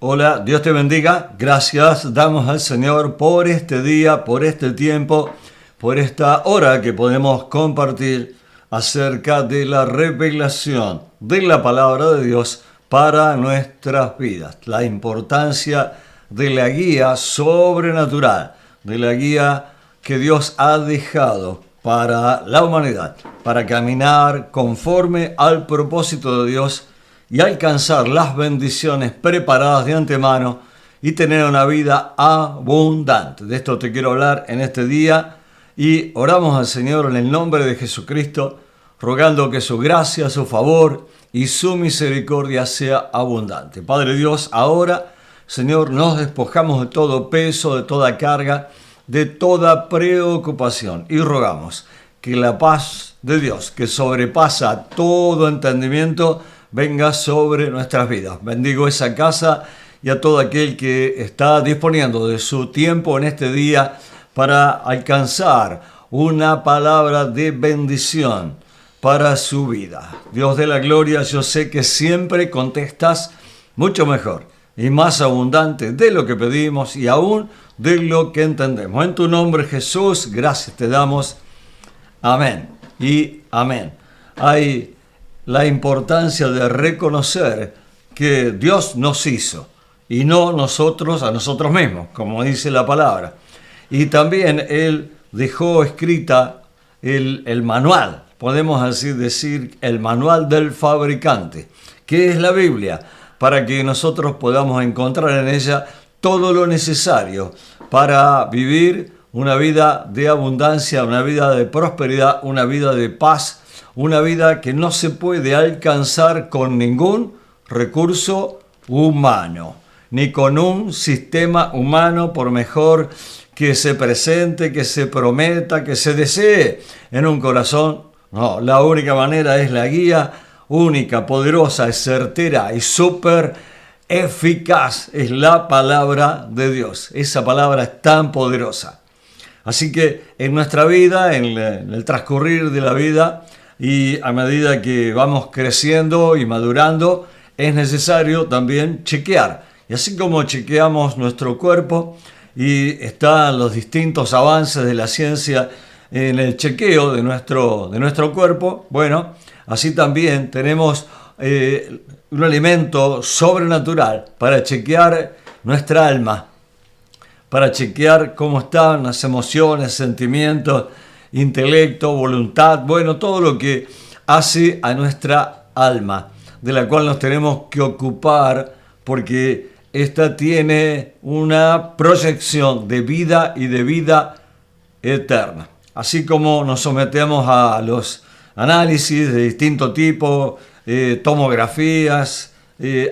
Hola, Dios te bendiga. Gracias damos al Señor por este día, por este tiempo, por esta hora que podemos compartir acerca de la revelación de la palabra de Dios para nuestras vidas. La importancia de la guía sobrenatural, de la guía que Dios ha dejado para la humanidad, para caminar conforme al propósito de Dios y alcanzar las bendiciones preparadas de antemano y tener una vida abundante. De esto te quiero hablar en este día y oramos al Señor en el nombre de Jesucristo, rogando que su gracia, su favor y su misericordia sea abundante. Padre Dios, ahora, Señor, nos despojamos de todo peso, de toda carga, de toda preocupación y rogamos que la paz de Dios, que sobrepasa todo entendimiento, venga sobre nuestras vidas. Bendigo esa casa y a todo aquel que está disponiendo de su tiempo en este día para alcanzar una palabra de bendición para su vida. Dios de la gloria, yo sé que siempre contestas mucho mejor y más abundante de lo que pedimos y aún de lo que entendemos. En tu nombre, Jesús, gracias te damos. Amén y amén. Hay la importancia de reconocer que Dios nos hizo y no nosotros a nosotros mismos, como dice la palabra. Y también Él dejó escrita el manual, podemos así decir, el manual del fabricante, que es la Biblia, para que nosotros podamos encontrar en ella todo lo necesario para vivir una vida de abundancia, una vida de prosperidad, una vida de paz, una vida que no se puede alcanzar con ningún recurso humano, ni con un sistema humano, por mejor que se presente, que se prometa, que se desee en un corazón. No, la única manera es la guía única, poderosa, certera y súper eficaz. Es la palabra de Dios. Esa palabra es tan poderosa. Así que en nuestra vida, en el transcurrir de la vida, y a medida que vamos creciendo y madurando, es necesario también chequear. Y así como chequeamos nuestro cuerpo y están los distintos avances de la ciencia en el chequeo de nuestro cuerpo, bueno, así también tenemos un elemento sobrenatural para chequear nuestra alma, para chequear cómo están las emociones, sentimientos, intelecto, voluntad, bueno, todo lo que hace a nuestra alma, de la cual nos tenemos que ocupar porque esta tiene una proyección de vida y de vida eterna. Así como nos sometemos a los análisis de distinto tipo, tomografías,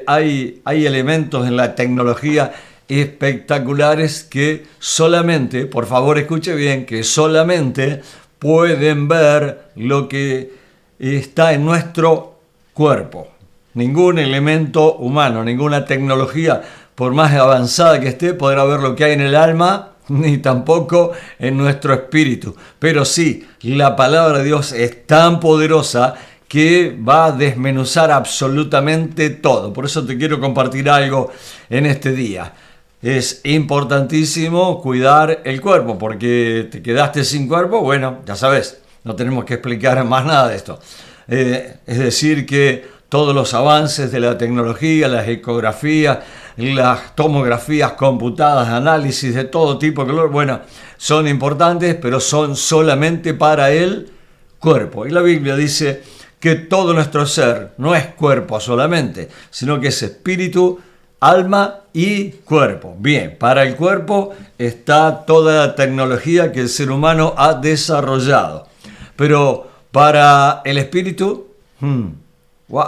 hay elementos en la tecnología espectaculares que solamente, por favor escuche bien, que solamente pueden ver lo que está en nuestro cuerpo. Ningún elemento humano, ninguna tecnología, por más avanzada que esté, podrá ver lo que hay en el alma, ni tampoco en nuestro espíritu. Pero sí, la palabra de Dios es tan poderosa que va a desmenuzar absolutamente todo. Por eso te quiero compartir algo en este día. Es importantísimo cuidar el cuerpo, porque te quedaste sin cuerpo, bueno, ya sabes, no tenemos que explicar más nada de esto. Es decir, que todos los avances de la tecnología, las ecografías, las tomografías computadas, análisis de todo tipo, bueno, son importantes, pero son solamente para el cuerpo. Y la Biblia dice que todo nuestro ser no es cuerpo solamente, sino que es espíritu, alma y cuerpo. Bien, para el cuerpo está toda la tecnología que el ser humano ha desarrollado. Pero para el espíritu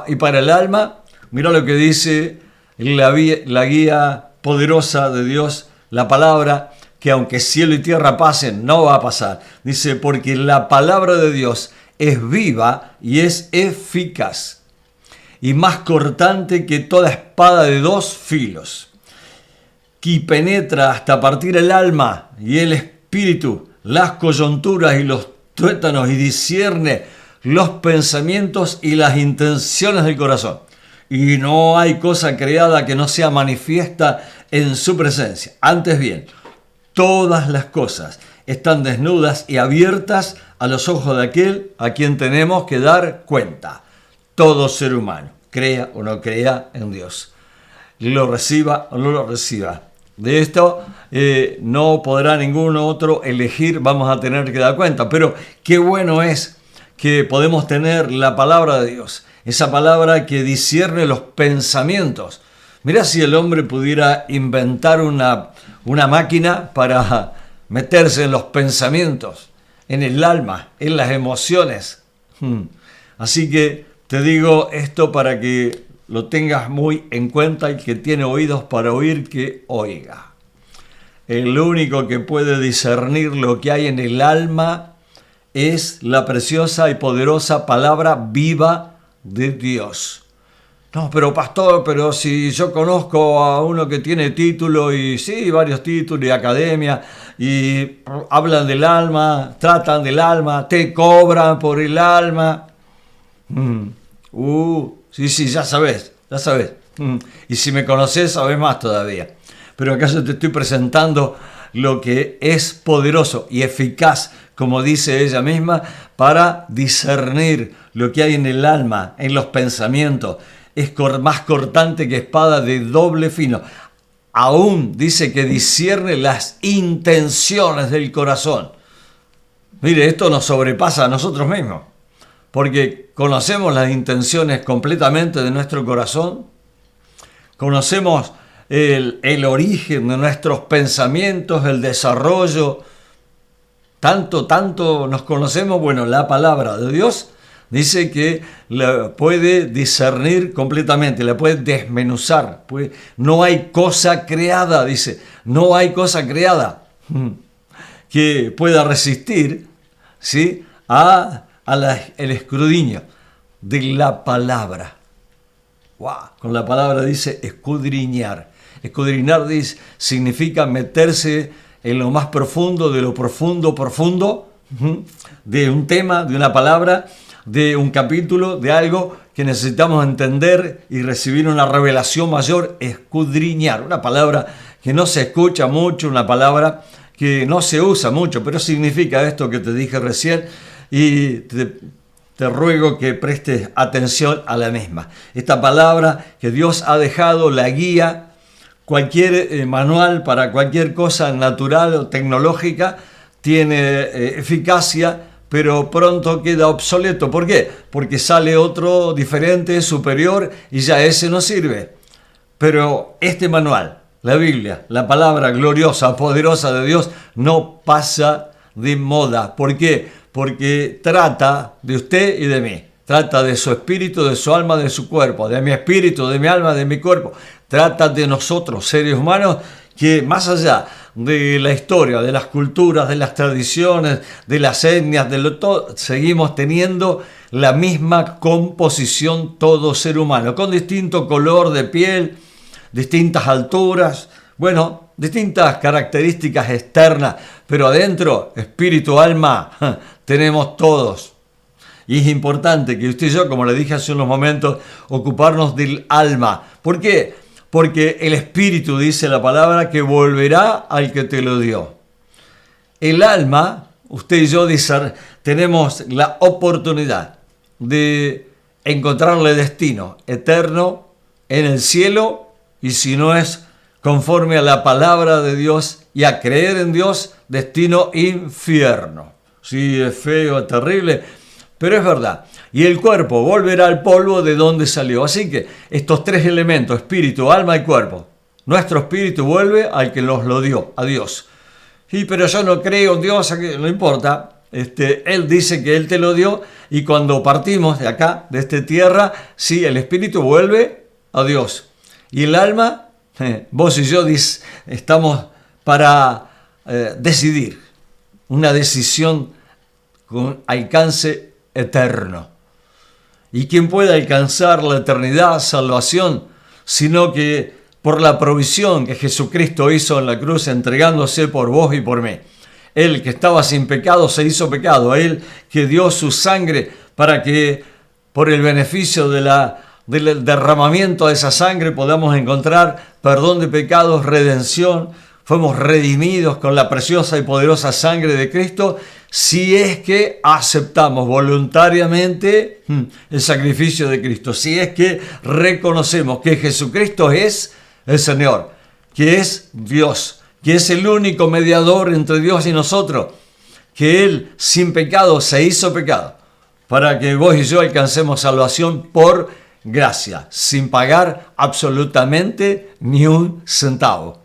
y para el alma, mira lo que dice la guía poderosa de Dios, la palabra, que aunque cielo y tierra pasen, no va a pasar. Dice, porque la palabra de Dios es viva y es eficaz, y más cortante que toda espada de dos filos, que penetra hasta partir el alma y el espíritu, las coyunturas y los tuétanos, y discierne los pensamientos y las intenciones del corazón. y no hay cosa creada que no sea manifiesta en su presencia. Antes bien, todas las cosas están desnudas y abiertas a los ojos de aquel a quien tenemos que dar cuenta. Todo ser humano, crea o no crea en Dios, lo reciba o no lo reciba. De esto no podrá ningún otro elegir, vamos a tener que dar cuenta. Pero qué bueno es que podemos tener la palabra de Dios, esa palabra que discierne los pensamientos. Mirá si el hombre pudiera inventar una máquina para meterse en los pensamientos, en el alma, en las emociones. Así que te digo esto para que lo tengas muy en cuenta, y que tiene oídos para oír, que oiga. El único que puede discernir lo que hay en el alma es la preciosa y poderosa palabra viva de Dios. No, pero pastor, pero si yo conozco a uno que tiene título, y sí, varios títulos y academia, y hablan del alma, tratan del alma, te cobran por el alma. Sí, ya sabes. Y si me conoces, sabes más todavía. Pero acá yo te estoy presentando lo que es poderoso y eficaz, como dice ella misma, para discernir lo que hay en el alma, en los pensamientos. Es más cortante que espada de doble filo. Aún dice que discierne las intenciones del corazón. Mire, esto nos sobrepasa a nosotros mismos, porque conocemos las intenciones completamente de nuestro corazón, conocemos el origen de nuestros pensamientos, el desarrollo, tanto nos conocemos. Bueno, la palabra de Dios dice que la puede discernir completamente, la puede desmenuzar. No hay cosa creada, dice, no hay cosa creada que pueda resistir, ¿sí?, el escrutinio de la palabra. ¡Wow! Con la palabra dice escudriñar. Escudriñar significa meterse en lo más profundo de lo profundo de un tema, de una palabra, de un capítulo, de algo que necesitamos entender y recibir una revelación mayor. Escudriñar, una palabra que no se escucha mucho, una palabra que no se usa mucho, pero significa esto que te dije recién, y te ruego que prestes atención a la misma. Esta palabra que Dios ha dejado, la guía, cualquier manual para cualquier cosa natural o tecnológica, tiene eficacia, pero pronto queda obsoleto. ¿Por qué? Porque sale otro diferente, superior, y ya ese no sirve. Pero este manual, la Biblia, la palabra gloriosa, poderosa de Dios, no pasa de moda. ¿Por qué? Porque trata de usted y de mí. Trata de su espíritu, de su alma, de su cuerpo, de mi espíritu, de mi alma, de mi cuerpo. Trata de nosotros, seres humanos, que más allá de la historia, de las culturas, de las tradiciones, de las etnias, todo, seguimos teniendo la misma composición todo ser humano, con distinto color de piel, distintas alturas, bueno, distintas características externas, pero adentro, espíritu, alma, tenemos todos. Y es importante que usted y yo, como le dije hace unos momentos, ocuparnos del alma. ¿Por qué? Porque el espíritu, dice la palabra, que volverá al que te lo dio. El alma, usted y yo tenemos la oportunidad de encontrarle destino eterno en el cielo, y si no es conforme a la palabra de Dios y a creer en Dios, destino infierno. Sí, es feo, es terrible, pero es verdad. Y el cuerpo volverá al polvo de donde salió. Así que estos tres elementos, espíritu, alma y cuerpo, nuestro espíritu vuelve al que nos lo dio, a Dios. Sí, pero yo no creo en Dios, no importa. Él dice que Él te lo dio, y cuando partimos de acá, de esta tierra, sí, el espíritu vuelve a Dios. Y el alma, vos y yo estamos para decidir, una decisión con alcance eterno. ¿Y quién puede alcanzar la eternidad, salvación, sino que por la provisión que Jesucristo hizo en la cruz, entregándose por vos y por mí? Él que estaba sin pecado se hizo pecado, Él que dio su sangre para que por el beneficio de la del derramamiento de esa sangre podamos encontrar perdón de pecados, redención. Fuimos redimidos con la preciosa y poderosa sangre de Cristo si es que aceptamos voluntariamente el sacrificio de Cristo, si es que reconocemos que Jesucristo es el Señor, que es Dios, que es el único mediador entre Dios y nosotros, que Él sin pecado se hizo pecado para que vos y yo alcancemos salvación por gracia, sin pagar absolutamente ni un centavo.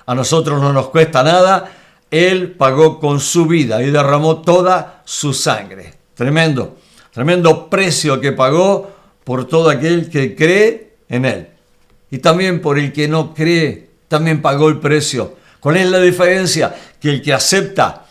A nosotros no nos cuesta nada. Él pagó con su vida y derramó toda su sangre. Tremendo, tremendo precio que pagó por todo aquel que cree en Él. Y también por el que no cree, también pagó el precio. ¿Cuál es la diferencia? Que el que acepta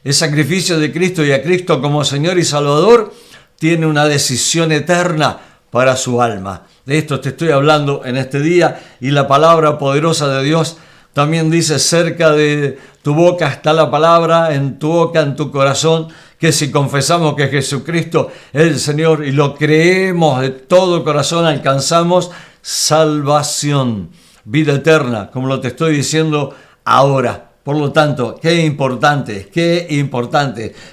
el sacrificio de Cristo y a Cristo como Señor y Salvador, tiene una decisión eterna para su alma. De esto te estoy hablando en este día, y la palabra poderosa de Dios también dice: cerca de tu boca está la palabra, en tu boca, en tu corazón, que si confesamos que Jesucristo es el Señor y lo creemos de todo corazón, alcanzamos salvación, vida eterna, como lo te estoy diciendo ahora. Por lo tanto, qué importante.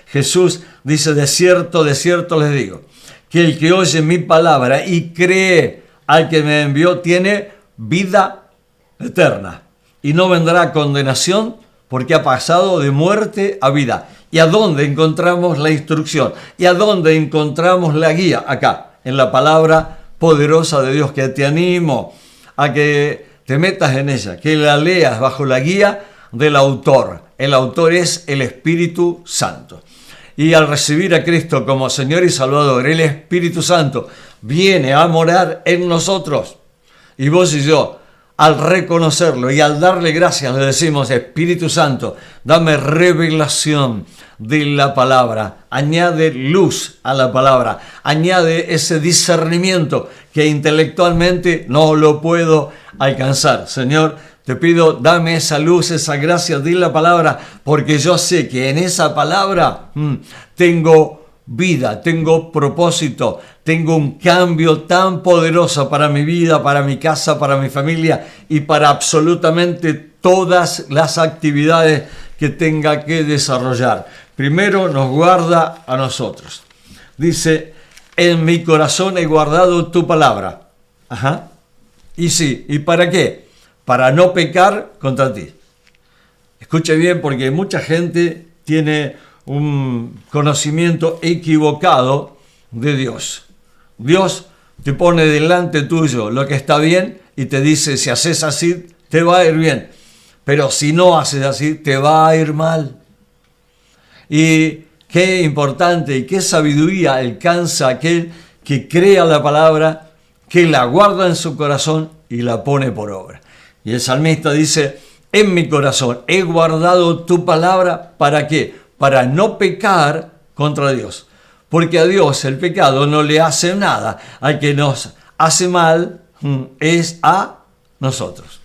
Jesús dice: de cierto les digo, que el que oye mi palabra y cree al que me envió tiene vida eterna y no vendrá condenación, porque ha pasado de muerte a vida. ¿Y a dónde encontramos la instrucción? ¿Y a dónde encontramos la guía? Acá, en la palabra poderosa de Dios, que te animo a que te metas en ella, que la leas bajo la guía del autor. El autor es el Espíritu Santo. Y al recibir a Cristo como Señor y Salvador, el Espíritu Santo viene a morar en nosotros. Y vos y yo, al reconocerlo y al darle gracias, le decimos: Espíritu Santo, dame revelación de la palabra. Añade luz a la palabra. Añade ese discernimiento que intelectualmente no lo puedo alcanzar. Señor, te pido, dame esa luz, esa gracia de la palabra, porque yo sé que en esa palabra tengo vida, tengo propósito, tengo un cambio tan poderoso para mi vida, para mi casa, para mi familia y para absolutamente todas las actividades que tenga que desarrollar. Primero nos guarda a nosotros. Dice: en mi corazón he guardado tu palabra. Y sí, ¿y para qué? Para no pecar contra ti. Escuche bien, porque mucha gente tiene un conocimiento equivocado de Dios. Dios te pone delante tuyo lo que está bien y te dice: si haces así, te va a ir bien. Pero si no haces así, te va a ir mal. Y qué importante y qué sabiduría alcanza aquel que crea la palabra, que la guarda en su corazón y la pone por obra. Y el salmista dice: en mi corazón he guardado tu palabra. ¿Para qué? Para no pecar contra Dios. Porque a Dios el pecado no le hace nada. Al que nos hace mal es a nosotros.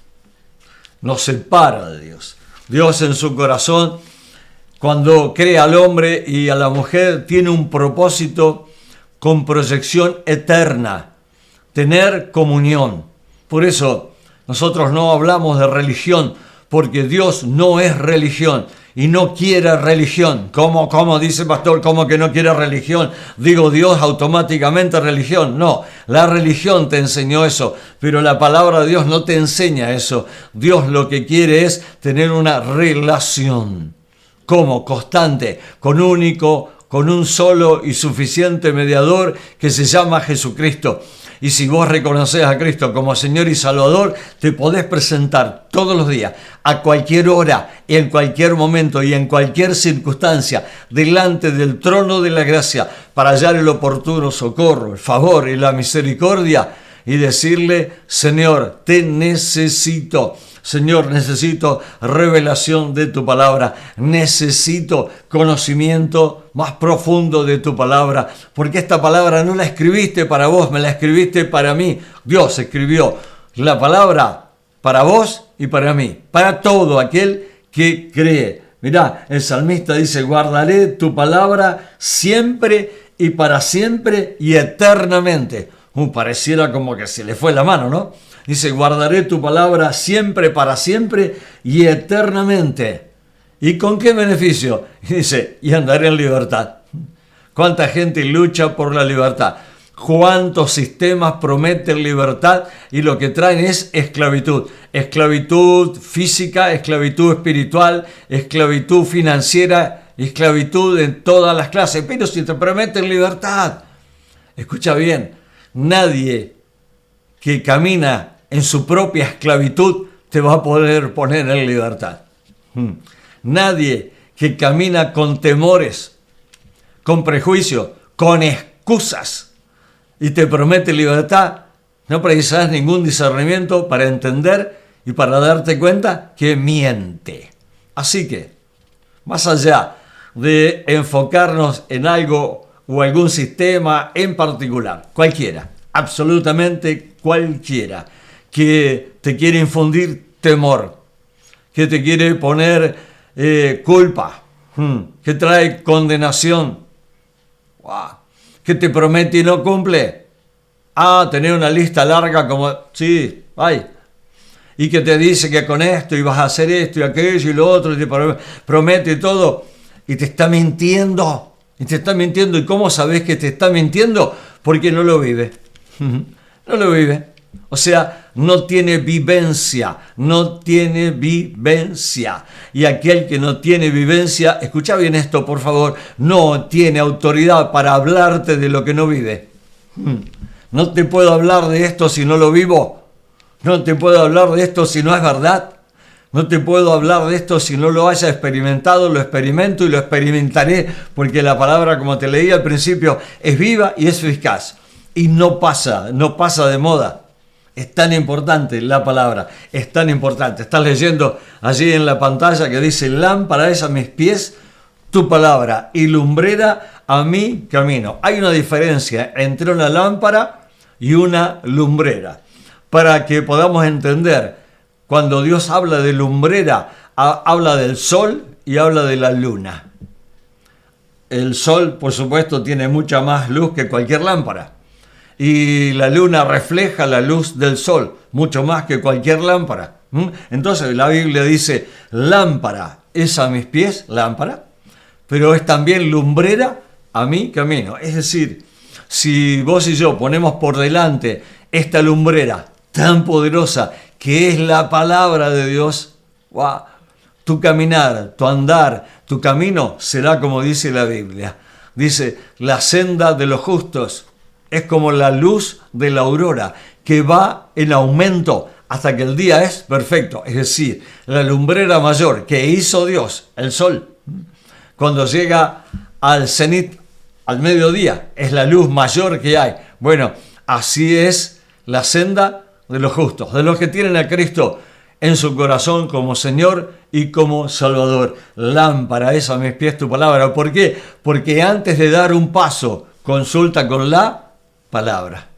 Nos separa de Dios. Dios en su corazón, cuando crea al hombre y a la mujer, tiene un propósito con proyección eterna: tener comunión. Por eso nosotros no hablamos de religión, porque Dios no es religión y no quiere religión. ¿Cómo dice pastor? ¿Cómo que no quiere religión? Digo, Dios automáticamente religión. No, la religión te enseñó eso, pero la palabra de Dios no te enseña eso. Dios lo que quiere es tener una relación. ¿Cómo? Constante, con un solo y suficiente mediador que se llama Jesucristo. Y si vos reconoces a Cristo como Señor y Salvador, te podés presentar todos los días, a cualquier hora, en cualquier momento y en cualquier circunstancia, delante del trono de la gracia, para hallar el oportuno socorro, el favor y la misericordia, y decirle: Señor, te necesito. Señor, necesito revelación de tu palabra, necesito conocimiento más profundo de tu palabra, porque esta palabra no la escribiste para vos, me la escribiste para mí. Dios escribió la palabra para vos y para mí, para todo aquel que cree. Mirá, el salmista dice: guardaré tu palabra siempre y para siempre y eternamente. Pareciera como que se le fue la mano, ¿no? Dice, guardaré tu palabra siempre, para siempre y eternamente. ¿Y con qué beneficio? Y dice, y andaré en libertad. ¿Cuánta gente lucha por la libertad? ¿Cuántos sistemas prometen libertad y lo que traen es esclavitud? Esclavitud física, esclavitud espiritual, esclavitud financiera, esclavitud en todas las clases. Pero si te prometen libertad, escucha bien, nadie que camina en su propia esclavitud te va a poder poner en libertad. Nadie que camina con temores, con prejuicios, con excusas y te promete libertad, no precisas ningún discernimiento para entender y para darte cuenta que miente. Así que, más allá de enfocarnos en algo o algún sistema en particular, cualquiera, absolutamente cualquiera, que te quiere infundir temor, que te quiere poner culpa, que trae condenación, que te promete y no cumple. Tener una lista larga como, sí, hay. Y que te dice que con esto y vas a hacer esto y aquello y lo otro, y te promete todo, y te está mintiendo. Y te está mintiendo. ¿Y cómo sabes que te está mintiendo? Porque no lo vive. No lo vive. O sea, no tiene vivencia. No tiene vivencia. Y aquel que no tiene vivencia, escucha bien esto, por favor, no tiene autoridad para hablarte de lo que no vive. No te puedo hablar de esto si no lo vivo. No te puedo hablar de esto si no es verdad. No te puedo hablar de esto si no lo haya experimentado. Lo experimento y lo experimentaré, porque la palabra, como te leí al principio, es viva y es eficaz. Y no pasa de moda. Es tan importante la palabra, es tan importante. Estás leyendo allí en la pantalla que dice, lámpara es a mis pies tu palabra y lumbrera a mi camino. Hay una diferencia entre una lámpara y una lumbrera. Para que podamos entender, cuando Dios habla de lumbrera, habla del sol y habla de la luna. El sol, por supuesto, tiene mucha más luz que cualquier lámpara. Y la luna refleja la luz del sol, mucho más que cualquier lámpara. Entonces la Biblia dice, lámpara es a mis pies, lámpara, pero es también lumbrera a mi camino. Es decir, si vos y yo ponemos por delante esta lumbrera tan poderosa que es la palabra de Dios, ¡wow!, tu caminar, tu andar, tu camino será como dice la Biblia. Dice, la senda de los justos es como la luz de la aurora, que va en aumento hasta que el día es perfecto. Es decir, la lumbrera mayor que hizo Dios, el sol, cuando llega al cenit, al mediodía, es la luz mayor que hay. Bueno, así es la senda de los justos, de los que tienen a Cristo en su corazón como Señor y como Salvador. Lámpara es a mis pies tu palabra. ¿Por qué? Porque antes de dar un paso, consulta con la palabra.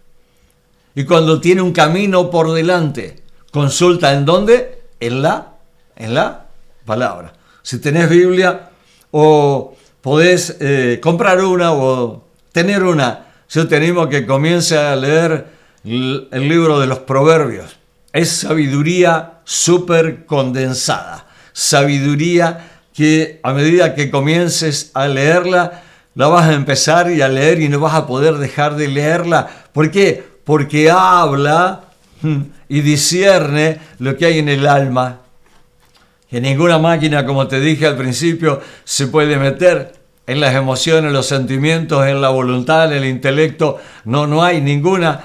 Y cuando tiene un camino por delante, consulta ¿en dónde? En la palabra. Si tenés Biblia o podés comprar una o tener una, yo te animo a que comience a leer el libro de los Proverbios. Es sabiduría súper condensada. Sabiduría que a medida que comiences a leerla, la vas a empezar y a leer y no vas a poder dejar de leerla. ¿Por qué? Porque habla y discierne lo que hay en el alma. Que ninguna máquina, como te dije al principio, se puede meter en las emociones, los sentimientos, en la voluntad, en el intelecto. No hay ninguna,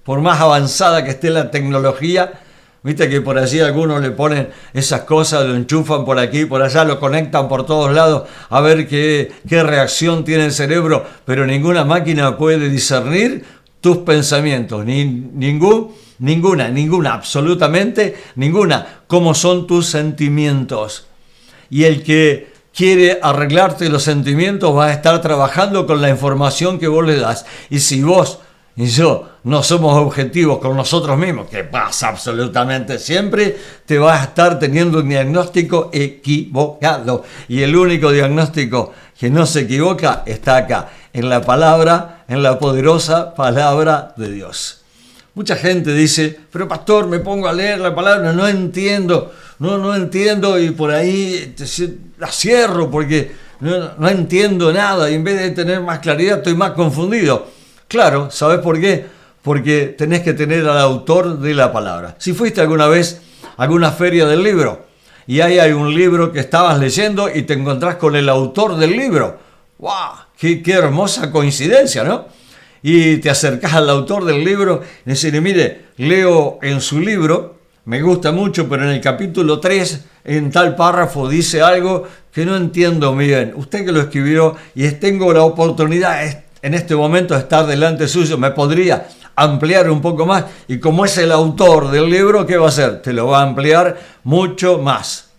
por más avanzada que esté la tecnología. Viste que por allí algunos le ponen esas cosas, lo enchufan por aquí, por allá, lo conectan por todos lados a ver qué reacción tiene el cerebro, pero ninguna máquina puede discernir tus pensamientos, ninguna, absolutamente ninguna, cómo son tus sentimientos. Y el que quiere arreglarte los sentimientos va a estar trabajando con la información que vos le das. Y si vos y yo no somos objetivos con nosotros mismos, que pasa absolutamente siempre, te vas a estar teniendo un diagnóstico equivocado. Y el único diagnóstico que no se equivoca, está acá, en la palabra, en la poderosa palabra de Dios. Mucha gente dice, pero pastor, me pongo a leer la palabra, no entiendo, no entiendo, y por ahí la cierro porque no entiendo nada, y en vez de tener más claridad estoy más confundido. Claro, ¿sabes por qué? Porque tenés que tener al autor de la palabra. Si fuiste alguna vez a alguna feria del libro, y ahí hay un libro que estabas leyendo y te encontrás con el autor del libro. ¡Wow! ¡Qué hermosa coincidencia!, ¿no? Y te acercás al autor del libro y decís, mire, leo en su libro, me gusta mucho, pero en el capítulo 3, en tal párrafo dice algo que no entiendo bien. Usted que lo escribió y tengo la oportunidad en este momento de estar delante suyo, ¿me podría ampliar un poco más? Y como es el autor del libro, ¿qué va a hacer? Te lo va a ampliar mucho más.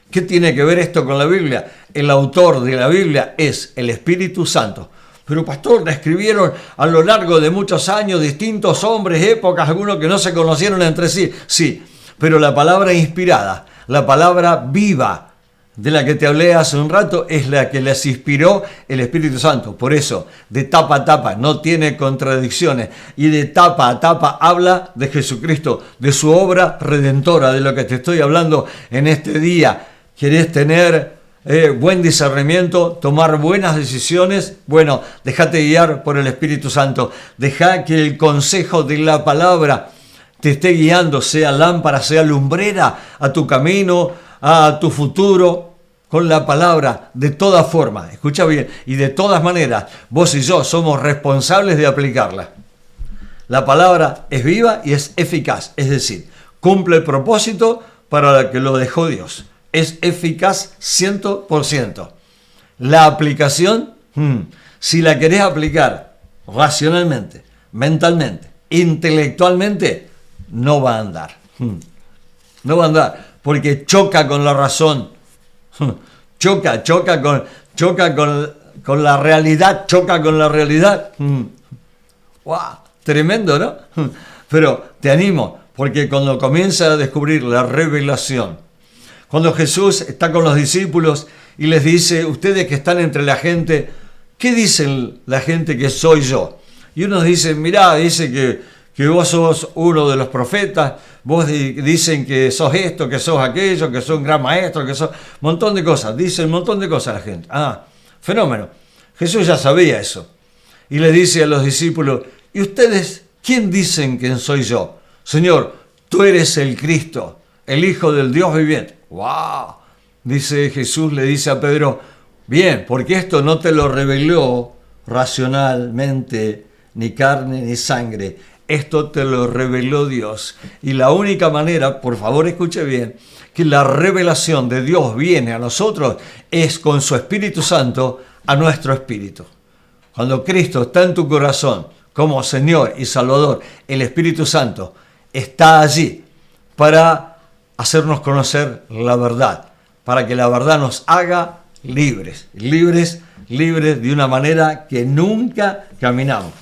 ¿Qué tiene que ver esto con la Biblia? El autor de la Biblia es el Espíritu Santo. Pero pastor, la escribieron a lo largo de muchos años, distintos hombres, épocas, algunos que no se conocieron entre sí. Sí, pero la palabra inspirada, la palabra viva, de la que te hablé hace un rato, es la que les inspiró el Espíritu Santo. Por eso, de tapa a tapa, no tiene contradicciones. Y de tapa a tapa habla de Jesucristo, de su obra redentora, de lo que te estoy hablando en este día. ¿Querés tener buen discernimiento, tomar buenas decisiones? Bueno, déjate guiar por el Espíritu Santo. Deja que el consejo de la palabra te esté guiando, sea lámpara, sea lumbrera a tu camino, a tu futuro, con la palabra. De todas formas, escucha bien, y de todas maneras, vos y yo somos responsables de aplicarla. La palabra es viva y es eficaz, es decir, cumple el propósito para el que lo dejó Dios. Es eficaz 100%. La aplicación, si la querés aplicar racionalmente, mentalmente, intelectualmente, no va a andar. No va a andar, porque choca con la razón. Choca con la realidad, choca con la realidad. ¡Wow! Tremendo, ¿no? Pero te animo, porque cuando comienza a descubrir la revelación, cuando Jesús está con los discípulos y les dice, ustedes que están entre la gente, ¿qué dicen la gente que soy yo? Y unos dicen, mirá, dice que vos sos uno de los profetas, vos dicen que sos esto, que sos aquello, que sos un gran maestro, que sos un montón de cosas, dicen un montón de cosas la gente. Fenómeno. Jesús ya sabía eso. Y le dice a los discípulos, ¿y ustedes quién dicen que soy yo? Señor, tú eres el Cristo, el Hijo del Dios viviente. ¡Wow! Dice Jesús, le dice a Pedro, bien, porque esto no te lo reveló racionalmente, ni carne ni sangre. Esto te lo reveló Dios. Y la única manera, por favor escuche bien, que la revelación de Dios viene a nosotros es con su Espíritu Santo a nuestro espíritu. Cuando Cristo está en tu corazón como Señor y Salvador, el Espíritu Santo está allí para hacernos conocer la verdad, para que la verdad nos haga libres de una manera que nunca caminamos.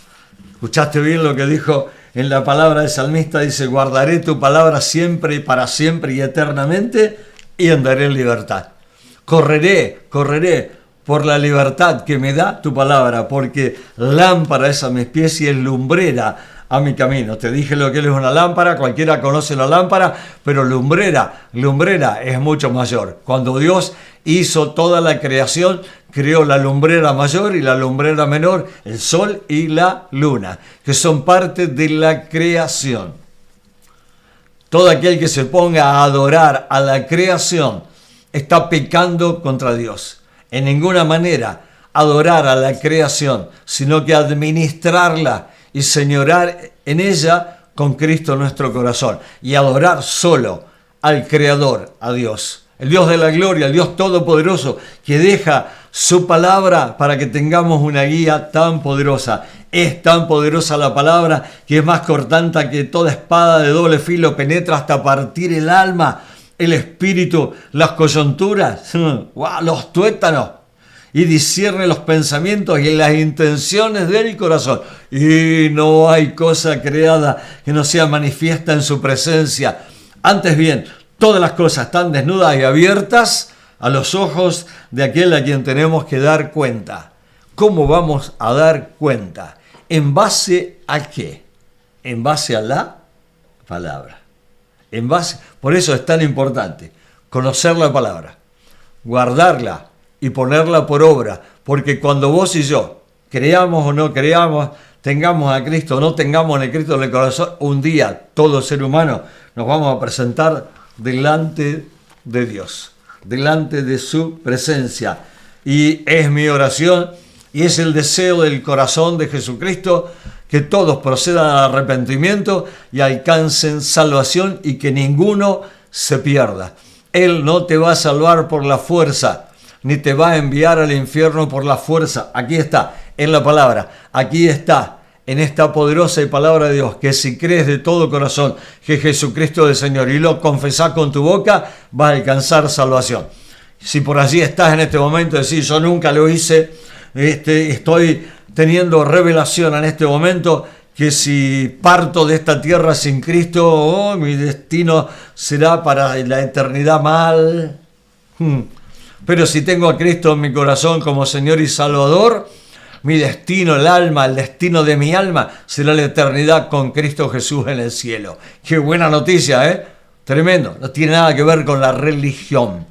¿Escuchaste bien lo que dijo en la palabra del salmista? Dice, guardaré tu palabra siempre y para siempre y eternamente y andaré en libertad. Correré por la libertad que me da tu palabra, porque lámpara es a mis pies y es lumbrera a mi camino. Te dije lo que es una lámpara, cualquiera conoce la lámpara, pero lumbrera es mucho mayor. Cuando Dios hizo toda la creación, creó la lumbrera mayor y la lumbrera menor, el sol y la luna, que son parte de la creación. Todo aquel que se ponga a adorar a la creación está pecando contra Dios. En ninguna manera adorar a la creación, sino que administrarla y señorar en ella con Cristo en nuestro corazón. Y adorar solo al Creador, a Dios. El Dios de la gloria, el Dios todopoderoso, que deja su palabra para que tengamos una guía tan poderosa. Es tan poderosa la palabra que es más cortante que toda espada de doble filo, penetra hasta partir el alma, el espíritu, las coyunturas, los tuétanos, y discierne los pensamientos y las intenciones del corazón. Y no hay cosa creada que no sea manifiesta en su presencia. Antes bien, todas las cosas están desnudas y abiertas a los ojos de aquel a quien tenemos que dar cuenta. ¿Cómo vamos a dar cuenta? ¿En base a qué? En base a la palabra. Por eso es tan importante conocer la palabra, guardarla y ponerla por obra, porque cuando vos y yo, creamos o no creamos, tengamos a Cristo o no tengamos a Cristo en el corazón, un día todo ser humano nos vamos a presentar delante de Dios, delante de su presencia. Y es mi oración y es el deseo del corazón de Jesucristo que todos procedan al arrepentimiento y alcancen salvación y que ninguno se pierda. Él no te va a salvar por la fuerza, ni te va a enviar al infierno por la fuerza. Aquí está, en la palabra, aquí está, en esta poderosa palabra de Dios, que si crees de todo corazón que Jesucristo es el Señor y lo confesás con tu boca, vas a alcanzar salvación. Si por allí estás en este momento, decís, yo nunca lo hice, estoy teniendo revelación en este momento, que si parto de esta tierra sin Cristo, mi destino será para la eternidad mal. Pero si tengo a Cristo en mi corazón como Señor y Salvador, mi destino, el destino de mi alma, será la eternidad con Cristo Jesús en el cielo. Qué buena noticia, ¿eh? Tremendo. No tiene nada que ver con la religión.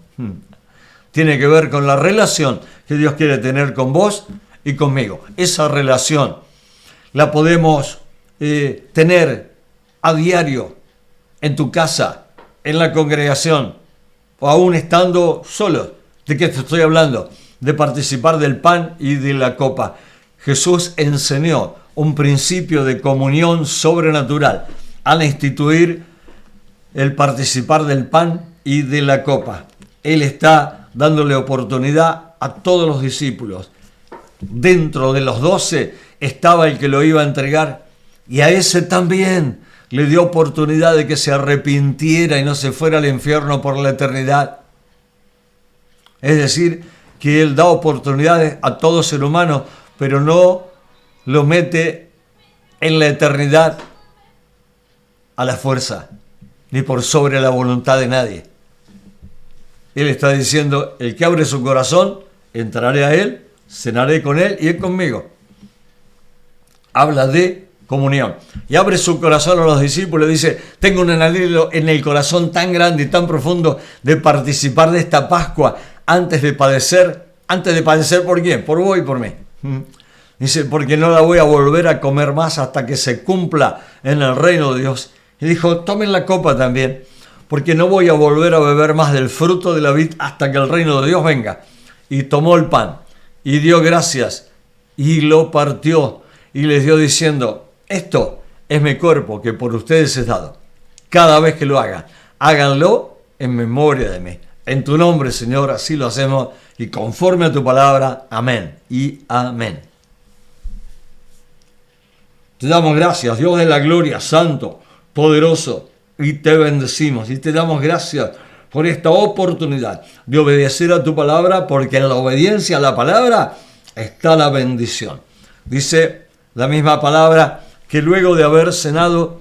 Tiene que ver con la relación que Dios quiere tener con vos y conmigo. Esa relación la podemos tener a diario en tu casa, en la congregación, o aún estando solos. ¿De qué te estoy hablando? De participar del pan y de la copa. Jesús enseñó un principio de comunión sobrenatural al instituir el participar del pan y de la copa. Él está dándole oportunidad a todos los discípulos. Dentro de los 12 estaba el que lo iba a entregar, y a ese también le dio oportunidad de que se arrepintiera y no se fuera al infierno por la eternidad. Es decir, que Él da oportunidades a todo ser humano, pero no lo mete en la eternidad a la fuerza, ni por sobre la voluntad de nadie. Él está diciendo, el que abre su corazón, entraré a Él, cenaré con Él y Él conmigo. Habla de comunión. Y abre su corazón a los discípulos y dice, tengo un anhelo en el corazón tan grande y tan profundo de participar de esta Pascua antes de padecer. ¿Antes de padecer por quién? Por vos y por mí. Dice, porque no la voy a volver a comer más hasta que se cumpla en el reino de Dios. Y dijo, tomen la copa también, porque no voy a volver a beber más del fruto de la vid hasta que el reino de Dios venga. Y tomó el pan y dio gracias y lo partió y les dio diciendo, esto es mi cuerpo que por ustedes es dado. Cada vez que lo hagan, háganlo en memoria de mí. En tu nombre, Señor, así lo hacemos y conforme a tu palabra. Amén y amén. Te damos gracias, Dios de la gloria, santo, poderoso, y te bendecimos y te damos gracias por esta oportunidad de obedecer a tu palabra, porque en la obediencia a la palabra está la bendición. Dice la misma palabra que luego de haber cenado,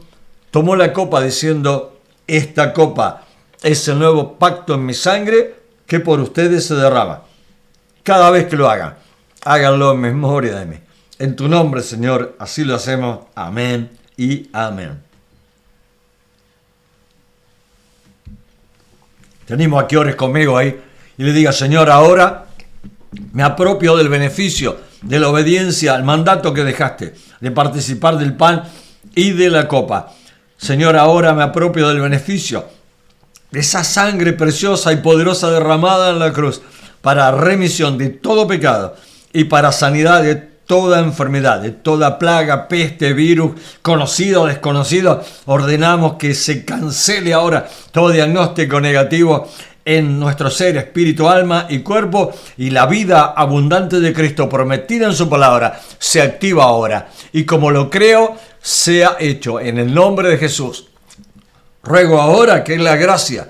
tomó la copa diciendo, esta copa es el nuevo pacto en mi sangre que por ustedes se derrama. Cada vez que lo hagan, háganlo en memoria de mí. En tu nombre, Señor, así lo hacemos. Amén y amén. Te animo a que ores conmigo ahí y le digas, Señor, ahora me apropio del beneficio, de la obediencia al mandato que dejaste, de participar del pan y de la copa. Señor, ahora me apropio del beneficio de esa sangre preciosa y poderosa derramada en la cruz para remisión de todo pecado y para sanidad de toda enfermedad, de toda plaga, peste, virus, conocido o desconocido. Ordenamos que se cancele ahora todo diagnóstico negativo en nuestro ser, espíritu, alma y cuerpo, y la vida abundante de Cristo prometida en su palabra se activa ahora. Y como lo creo, sea hecho en el nombre de Jesús. Ruego ahora que la gracia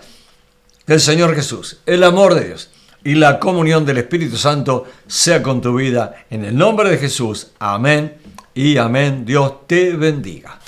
del Señor Jesús, el amor de Dios y la comunión del Espíritu Santo sea con tu vida. En el nombre de Jesús. Amén y amén. Dios te bendiga.